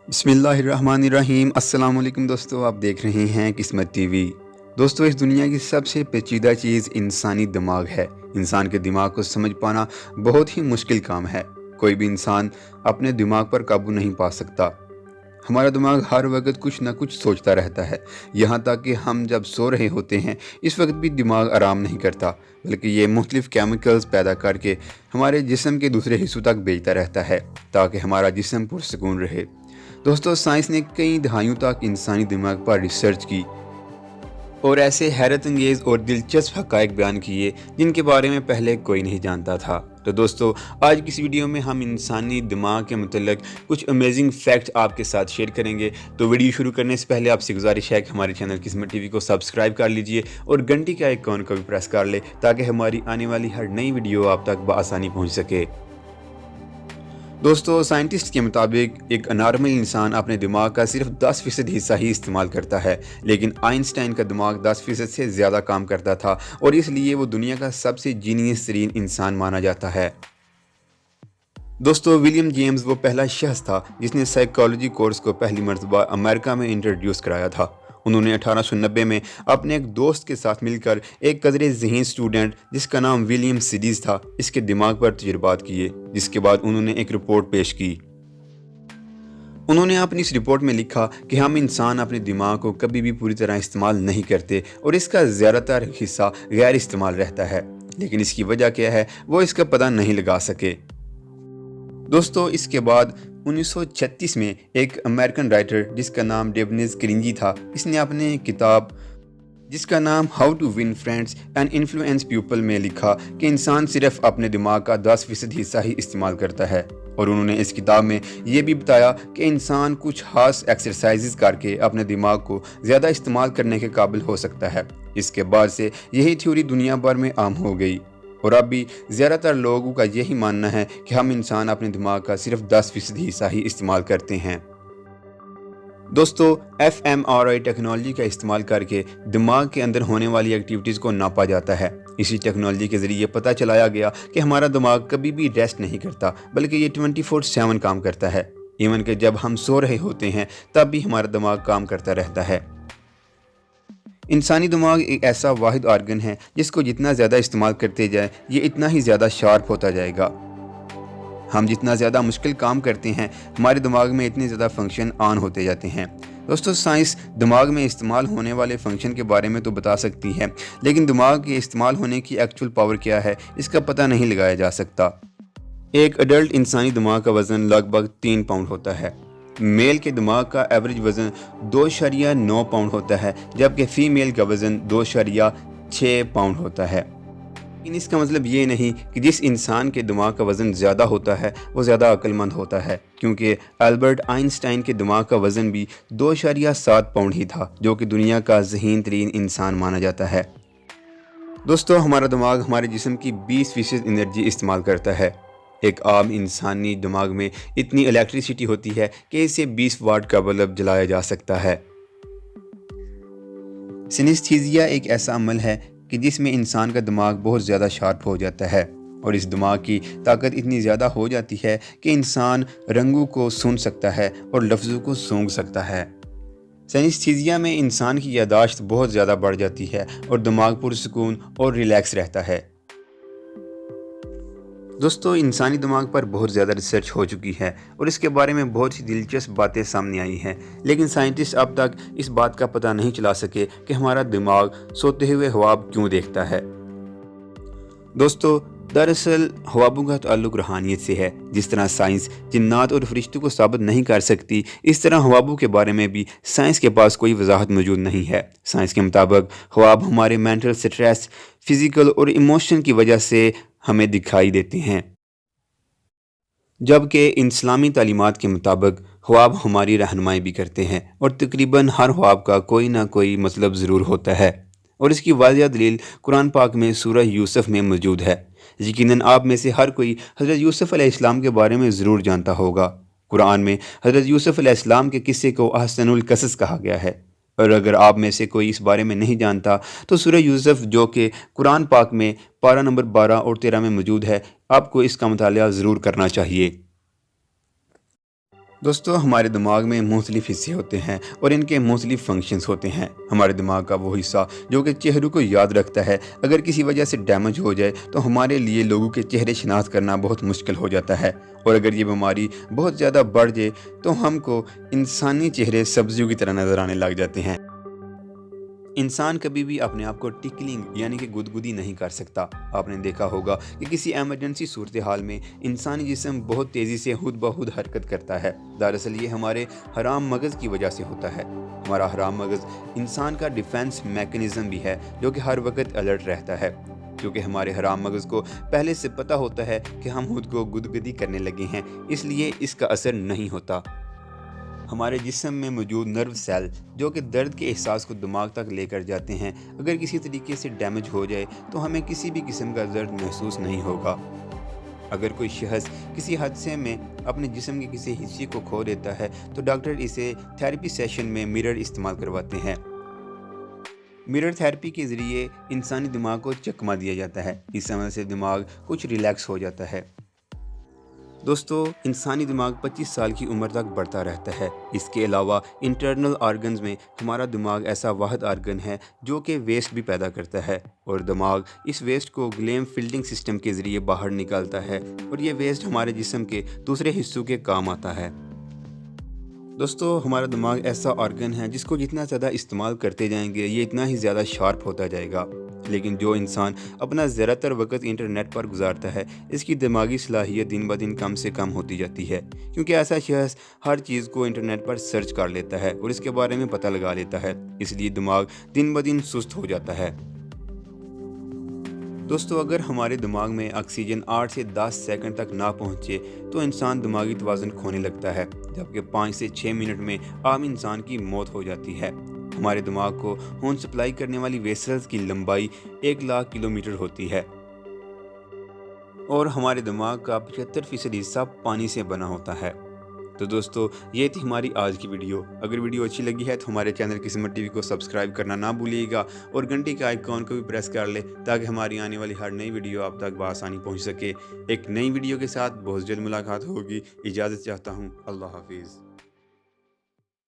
बिस्मिल्लाहिर्रहमानिर्रहीम। अस्सलाम वालेकुम दोस्तों, आप देख रहे हैं किस्मत टीवी। दोस्तों, इस दुनिया की सबसे पेचीदा चीज़ इंसानी दिमाग है। इंसान के दिमाग को समझ पाना बहुत ही मुश्किल काम है। कोई भी इंसान अपने दिमाग पर काबू नहीं पा सकता। हमारा दिमाग हर वक्त कुछ ना कुछ सोचता रहता है। यहाँ तक कि हम जब सो रहे होते हैं इस वक्त भी दिमाग आराम नहीं करता, बल्कि ये मुख्तलिफ़ केमिकल्स पैदा करके हमारे जिस्म के दूसरे हिस्सों तक भेजता रहता है ताकि हमारा जिस्म पुरसकून रहे। दोस्तों, साइंस ने कई दहाइयों तक इंसानी दिमाग पर रिसर्च की और ऐसे हैरत अंगेज़ और दिलचस्प हक़ाइक़ बयान किए जिनके बारे में पहले कोई नहीं जानता था। तो दोस्तों, आज की इस वीडियो में हम इंसानी दिमाग के मतलब कुछ अमेजिंग फैक्ट आपके साथ शेयर करेंगे। तो वीडियो शुरू करने से पहले आपसे गुजारिश है कि हमारे चैनल किस्मत टीवी को सब्सक्राइब कर लीजिए और घंटी के आइकॉन को भी प्रेस कर ले ताकि हमारी आने वाली हर नई वीडियो आप तक बआसानी पहुँच सके। दोस्तों, साइंटिस्ट के मुताबिक एक नॉर्मल इंसान अपने दिमाग का सिर्फ 10% हिस्सा ही इस्तेमाल करता है, लेकिन आइंस्टाइन का दिमाग 10% से ज़्यादा काम करता था और इसलिए वो दुनिया का सबसे जीनियस तरीन इंसान माना जाता है। दोस्तों, विलियम जेम्स वो पहला शख्स था जिसने साइकोलॉजी कोर्स को पहली मर्तबा अमेरिका में इंट्रोड्यूस कराया था। उन्होंने 1890 में अपने एक दोस्त के साथ मिलकर एक कदरे ज़हीन स्टूडेंट जिसका नाम विलियम सिडीज़ था, इसके दिमाग पर तजुर्बात किए, जिसके बाद उन्होंने एक रिपोर्ट पेश की। उन्होंने अपनी इस रिपोर्ट में लिखा कि हम इंसान अपने दिमाग को कभी भी पूरी तरह इस्तेमाल नहीं करते और इसका ज़्यादातर हिस्सा गैर इस्तेमाल रहता है, लेकिन इसकी वजह क्या है वो इसका पता नहीं लगा सके। दोस्तों, इसके बाद 1936 में एक अमेरिकन राइटर जिसका नाम डेवनिस क्रिंजी था, इसने अपने किताब जिसका नाम how to win friends and influence people में लिखा कि इंसान सिर्फ अपने दिमाग का 10% हिस्सा ही इस्तेमाल करता है। और उन्होंने इस किताब में ये भी बताया कि इंसान कुछ खास एक्सरसाइजेज करके अपने दिमाग को ज़्यादा इस्तेमाल करने के काबिल हो सकता है। इसके बाद से यही थ्योरी दुनिया भर में आम हो गई और अब भी ज़्यादातर लोगों का यही मानना है कि हम इंसान अपने दिमाग का सिर्फ 10% हिस्सा ही इस्तेमाल करते हैं। दोस्तों, fMRI टेक्नोलॉजी का इस्तेमाल करके दिमाग के अंदर होने वाली एक्टिविटीज़ को नापा जाता है। इसी टेक्नोलॉजी के ज़रिए पता चलाया गया कि हमारा दिमाग कभी भी रेस्ट नहीं करता, बल्कि ये 24/7 काम करता है। इवन कि जब हम सो रहे होते हैं तब भी हमारा दिमाग काम करता रहता है। इंसानी दिमाग एक ऐसा वाहिद ऑर्गन है जिसको जितना ज़्यादा इस्तेमाल करते जाए ये इतना ही ज़्यादा शार्प होता जाएगा। हम जितना ज़्यादा मुश्किल काम करते हैं हमारे दिमाग में इतने ज़्यादा फंक्शन ऑन होते जाते हैं। दोस्तों, साइंस दिमाग में इस्तेमाल होने वाले फंक्शन के बारे में तो बता सकती है, लेकिन दिमाग के इस्तेमाल होने की एक्चुअल पावर क्या है इसका पता नहीं लगाया जा सकता। एक अडल्ट इंसानी दिमाग का वज़न लगभग 3 पाउंड होता है। मेल के दिमाग का एवरेज वज़न 2.9 पाउंड होता है, जबकि फ़ीमेल का वज़न 2.6 पाउंड होता है। लेकिन इसका मतलब ये नहीं कि जिस इंसान के दिमाग का वज़न ज़्यादा होता है वो ज़्यादा अक्लमंद होता है, क्योंकि अल्बर्ट आइंस्टाइन के दिमाग का वज़न भी 2.7 पाउंड ही था, जो कि दुनिया का ज़हीन तरीन इंसान माना जाता है। दोस्तों, हमारा दिमाग हमारे जिस्म की 20% एनर्जी इस्तेमाल करता है। एक आम इंसानी दिमाग में इतनी इलेक्ट्रिसिटी होती है कि इसे 20 वाट का बल्ब जलाया जा सकता है। सिनेस्थीसिया एक ऐसा अमल है कि जिसमें इंसान का दिमाग बहुत ज़्यादा शार्प हो जाता है और इस दिमाग की ताकत इतनी ज़्यादा हो जाती है कि इंसान रंगों को सुन सकता है और लफ्ज़ों को सूंघ सकता है। सिनेस्थीसिया में इंसान की यादाश्त बहुत ज़्यादा बढ़ जाती है और दिमाग पुरसुकून और रिलैक्स रहता है। दोस्तों, इंसानी दिमाग पर बहुत ज़्यादा रिसर्च हो चुकी है और इसके बारे में बहुत सी दिलचस्प बातें सामने आई हैं, लेकिन साइंटिस्ट अब तक इस बात का पता नहीं चला सके कि हमारा दिमाग सोते हुए ख्वाब क्यों देखता है। दोस्तों, दरअसल ख्वाबों का ताल्लुक रूहानियत से है। जिस तरह साइंस जिन्नात और फरिश्तों को साबित नहीं कर सकती, इस तरह ख्वाबों के बारे में भी साइंस के पास कोई वजाहत मौजूद नहीं है। साइंस के मुताबिक ख्वाब हमारे मेंटल स्ट्रेस, फिज़िकल और इमोशन की वजह से हमें दिखाई देते हैं, जबकि इस्लामी तालीमात के मुताबिक ख्वाब हमारी रहनुमाई भी करते हैं और तकरीबन हर ख्वाब का कोई ना कोई मतलब ज़रूर होता है। और इसकी वाज़िह दलील कुरान पाक में सूरह यूसुफ में मौजूद है। यकीनन आप में से हर कोई हज़रत यूसुफ अलैहिस्सलाम के बारे में ज़रूर जानता होगा। कुरान में हज़रत यूसुफ अलैहिस्सलाम के किस्से को अहसनुल क़सस कहा गया है। और अगर आप में से कोई इस बारे में नहीं जानता तो सूरह यूसुफ, जो कि कुरान पाक में पारा नंबर 12 और 13 में मौजूद है, आपको इसका मुताला ज़रूर करना चाहिए। دوستو ہمارے دماغ میں مختلف حصے ہوتے ہیں اور ان کے مختلف فنکشنز ہوتے ہیں۔ ہمارے دماغ کا وہ حصہ جو کہ چہروں کو یاد رکھتا ہے، اگر کسی وجہ سے ڈیمیج ہو جائے تو ہمارے لیے لوگوں کے چہرے شناخت کرنا بہت مشکل ہو جاتا ہے، اور اگر یہ بیماری بہت زیادہ بڑھ جائے تو ہم کو انسانی چہرے سبزیوں کی طرح نظر آنے لگ جاتے ہیں۔ انسان کبھی بھی اپنے آپ کو ٹکلنگ یعنی کہ گدگدی نہیں کر سکتا۔ آپ نے دیکھا ہوگا کہ کسی ایمرجنسی صورتحال میں انسانی جسم بہت تیزی سے خود بخود حرکت کرتا ہے۔ دراصل یہ ہمارے حرام مغز کی وجہ سے ہوتا ہے۔ ہمارا حرام مغز انسان کا ڈیفنس میکنزم بھی ہے جو کہ ہر وقت الرٹ رہتا ہے، کیونکہ ہمارے حرام مغز کو پہلے سے پتہ ہوتا ہے کہ ہم خود کو گدگدی کرنے لگے ہیں، اس لیے اس کا اثر نہیں ہوتا۔ ہمارے جسم میں موجود نرو سیل جو کہ درد کے احساس کو دماغ تک لے کر جاتے ہیں، اگر کسی طریقے سے ڈیمیج ہو جائے تو ہمیں کسی بھی قسم کا درد محسوس نہیں ہوگا۔ اگر کوئی شخص کسی حادثے میں اپنے جسم کے کسی حصے کو کھو دیتا ہے تو ڈاکٹر اسے تھیراپی سیشن میں مرر استعمال کرواتے ہیں۔ مرر تھیراپی کے ذریعے انسانی دماغ کو چکما دیا جاتا ہے، اس عمل سے دماغ کچھ ریلیکس ہو جاتا ہے۔ دوستو انسانی دماغ 25 سال کی عمر تک بڑھتا رہتا ہے۔ اس کے علاوہ انٹرنل آرگنز میں ہمارا دماغ ایسا واحد آرگن ہے جو کہ ویسٹ بھی پیدا کرتا ہے، اور دماغ اس ویسٹ کو گلیم فلٹرنگ سسٹم کے ذریعے باہر نکالتا ہے، اور یہ ویسٹ ہمارے جسم کے دوسرے حصوں کے کام آتا ہے۔ دوستو ہمارا دماغ ایسا آرگن ہے جس کو جتنا زیادہ استعمال کرتے جائیں گے یہ اتنا ہی زیادہ شارپ ہوتا جائے گا، لیکن جو انسان اپنا زیادہ تر وقت انٹرنیٹ پر گزارتا ہے اس کی دماغی صلاحیت دن بدن کم سے کم ہوتی جاتی ہے، کیونکہ ایسا شخص ہر چیز کو انٹرنیٹ پر سرچ کر لیتا ہے اور اس کے بارے میں پتہ لگا لیتا ہے، اس لیے دماغ دن بدن سست ہو جاتا ہے۔ دوستو اگر ہمارے دماغ میں آکسیجن 8 سے 10 سیکنڈ تک نہ پہنچے تو انسان دماغی توازن کھونے لگتا ہے، جبکہ 5 سے 6 منٹ میں عام انسان کی موت ہو جاتی ہے۔ ہمارے دماغ کو خون سپلائی کرنے والی ویسلز کی لمبائی 1,00,000 کلومیٹر ہوتی ہے، اور ہمارے دماغ کا 75% حصہ پانی سے بنا ہوتا ہے۔ تو دوستو یہ تھی ہماری آج کی ویڈیو۔ اگر ویڈیو اچھی لگی ہے تو ہمارے چینل قسمت ٹی وی کو سبسکرائب کرنا نہ بھولیے گا، اور گھنٹی کے آئیکن کو بھی پریس کر لے تاکہ ہماری آنے والی ہر نئی ویڈیو آپ تک بآسانی پہنچ سکے۔ ایک نئی ویڈیو کے ساتھ بہت جلد ملاقات ہوگی۔ اجازت چاہتا ہوں، اللہ حافظ۔